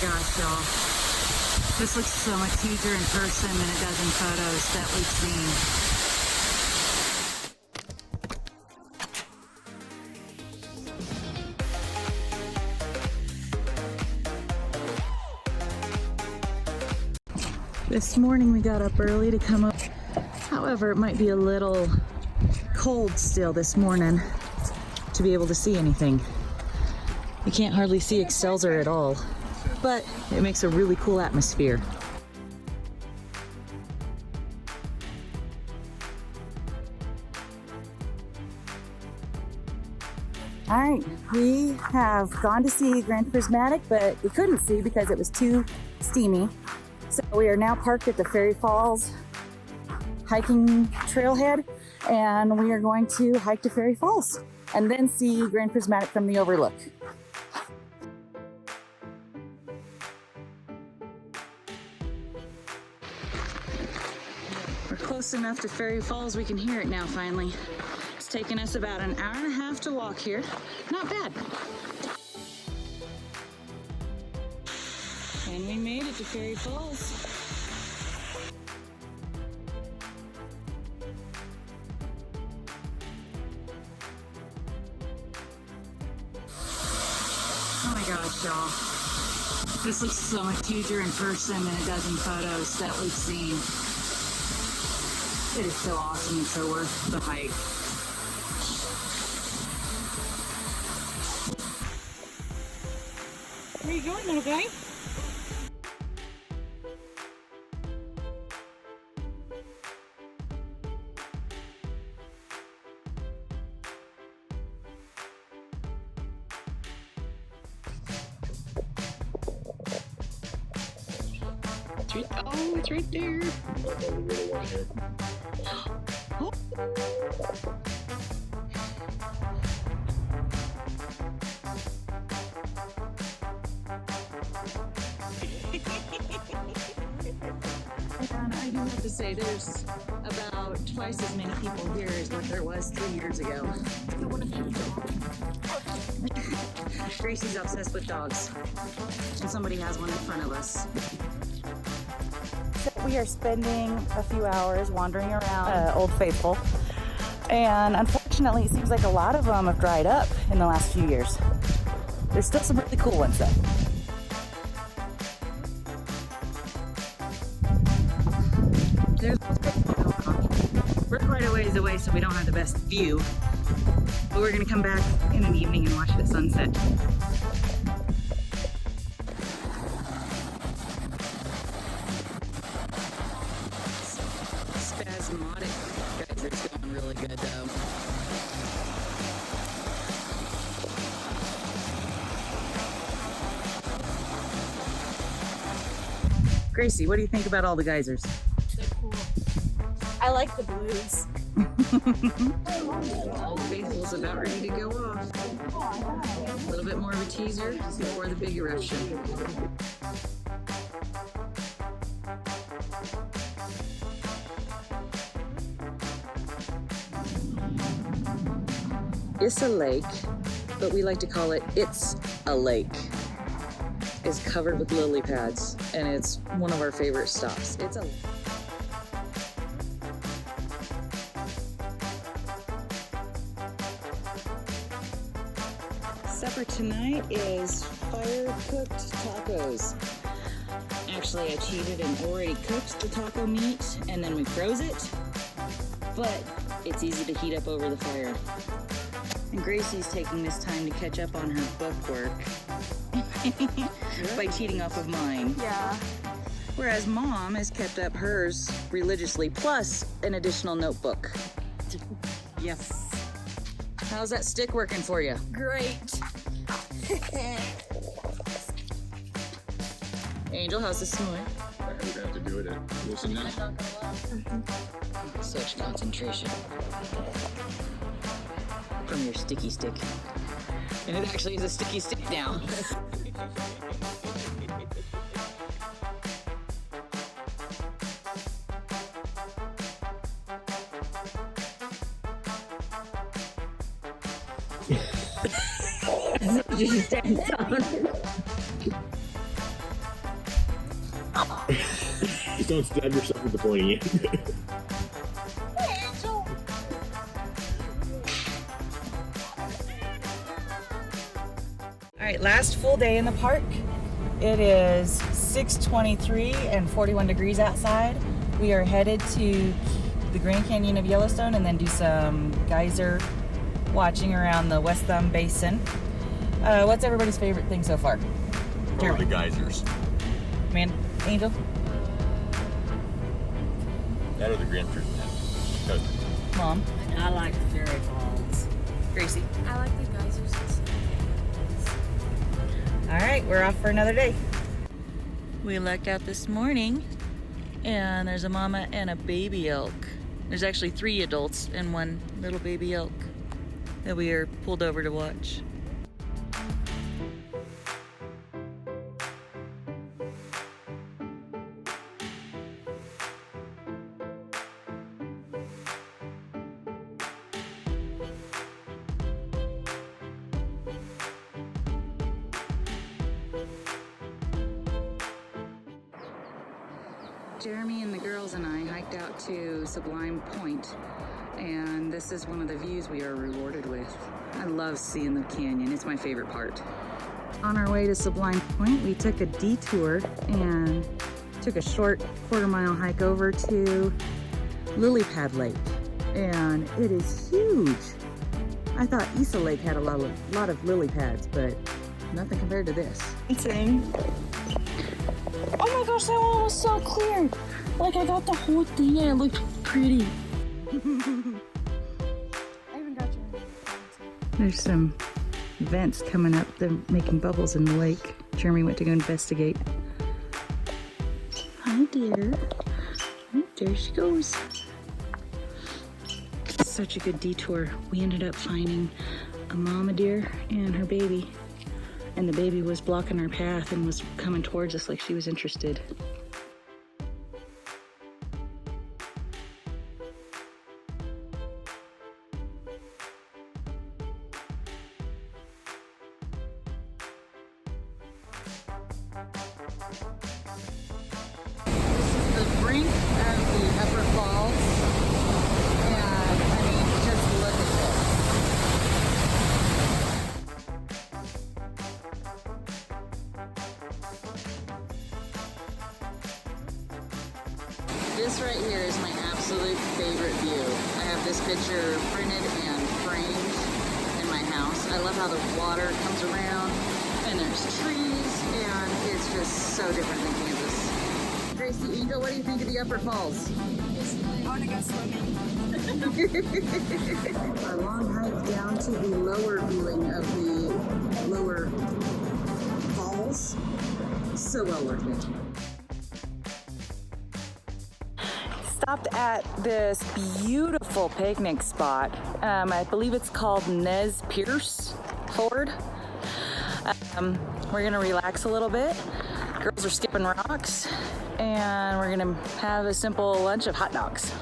gosh, y'all. This looks so much huger in person than it does in photos that we've seen. This morning we got up early to come up. However, it might be a little cold still this morning to be able to see anything. You can't hardly see Excelsior at all, but it makes a really cool atmosphere. All right, we have gone to see Grand Prismatic, but we couldn't see because it was too steamy. So we are now parked at the Fairy Falls hiking trailhead, and we are going to hike to Fairy Falls and then see Grand Prismatic from the overlook. We're close enough to Fairy Falls we can hear it now finally. It's taken us about an hour and a half to walk here. Not bad. And we made it to Fairy Falls. Oh my gosh, y'all. This looks so much huger in person than it does in photos that we've seen. It is so awesome and so worth the hike. Where are you going, little guy? Oh, it's right there. Oh. And I do have to say, there's about twice as many people here as what there was 3 years ago. Gracie's obsessed with dogs, and somebody has one in front of us. So we are spending a few hours wandering around Old Faithful, and unfortunately it seems like a lot of them have dried up in the last few years. There's still some really cool ones though. We're quite a ways away, so we don't have the best view, but we're gonna come back in an evening and watch the sunset. Spasmodic geysers going really good though. Gracie, what do you think about all the geysers? They're cool. I like the blues. Faithful's about ready to go off. A little bit more of a teaser before the big eruption. It's a lake, but we like to call it It's a Lake. It's covered with lily pads, and it's one of our favorite stops. It's a Supper tonight is fire-cooked tacos. Actually, I cheated and already cooked the taco meat, and then we froze it, but it's easy to heat up over the fire. And Gracie's taking this time to catch up on her book work by cheating off of mine. Yeah. Whereas Mom has kept up hers religiously, plus an additional notebook. Yes. How's that stick working for you? Great. Angel, how's the snoring? We're gonna have to do it at Wilson now. Such concentration from your sticky stick. And it actually is a sticky stick now. Just don't stab yourself with the pointy end. All right, last full day in the park. It is 6:23 and 41 degrees outside. We are headed to the Grand Canyon of Yellowstone and then do some geyser watching around the West Thumb Basin. What's everybody's favorite thing so far? The geysers. Man, Angel? That or the Grand Prismatic. Mom? I like the fairy falls. Gracie? I like the geysers. All right, we're off for another day. We lucked out this morning and there's a mama and a baby elk. There's actually 3 adults and 1 little baby elk that we are pulled over to watch. Jeremy and the girls and I hiked out to Sublime Point, and this is one of the views we are rewarded with. I love seeing the canyon, it's my favorite part. On our way to Sublime Point, we took a detour and took a short quarter-mile hike over to Lily Pad Lake, and it is huge. I thought Issa Lake had a lot of lily pads, but nothing compared to this. Oh my gosh, that one was so clear. Like I got the whole thing and it looked pretty. I even got your. There's some vents coming up. They're making bubbles in the lake. Jeremy went to go investigate. Hi dear. Oh, there she goes. Such a good detour. We ended up finding a mama deer and her baby. And the baby was blocking our path and was coming towards us like she was interested. This is the brink of the upper falls. And I mean, just look at this. This right here is my absolute favorite view. I have this picture printed and framed in my house. I love how the water comes around and there's trees and it's just so different than Kansas. Gracie, Angel, what do you think of the upper falls? I want to go swimming. Our long hike down to the lower viewing of the lower falls. So well worth it. Stopped at this beautiful picnic spot. I believe it's called Nez Pierce Ford. We're gonna relax a little bit. Girls are skipping rocks, and we're gonna have a simple lunch of hot dogs.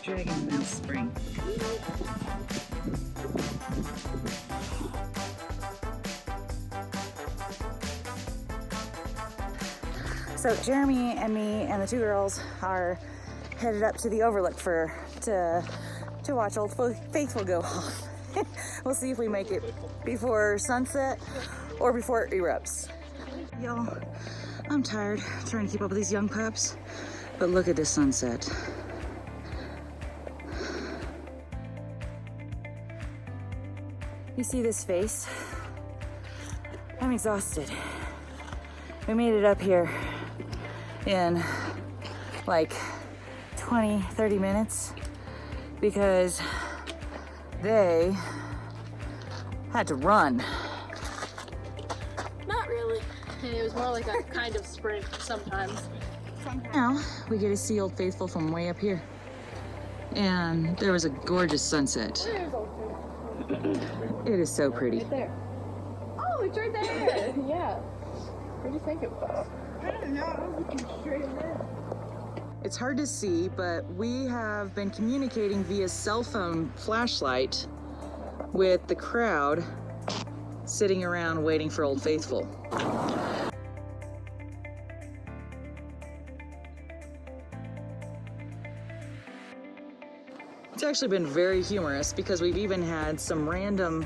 Dragon Spring. So Jeremy and me and the 2 girls are headed up to the overlook to watch Old Faithful go off. We'll see if we make it before sunset or before it erupts. Y'all, I'm tired trying to keep up with these young pups, but look at this sunset. You see this face? I'm exhausted. We made it up here in like 20, 30 minutes because they had to run. Not really. It was more like a kind of sprint sometimes. Now we get to see Old Faithful from way up here. And there was a gorgeous sunset. There's Old Faithful. It is so pretty. Right there. Oh, It's right there. Yeah. Where do you think it was? I don't know. I was looking straight ahead. It's hard to see, but we have been communicating via cell phone flashlight with the crowd sitting around waiting for Old Faithful. It's actually been very humorous because we've even had some random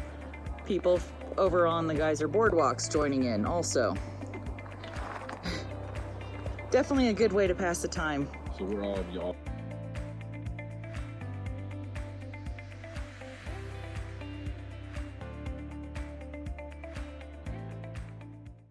people over on the geyser boardwalks joining in also. Definitely a good way to pass the time. So we're all of y'all.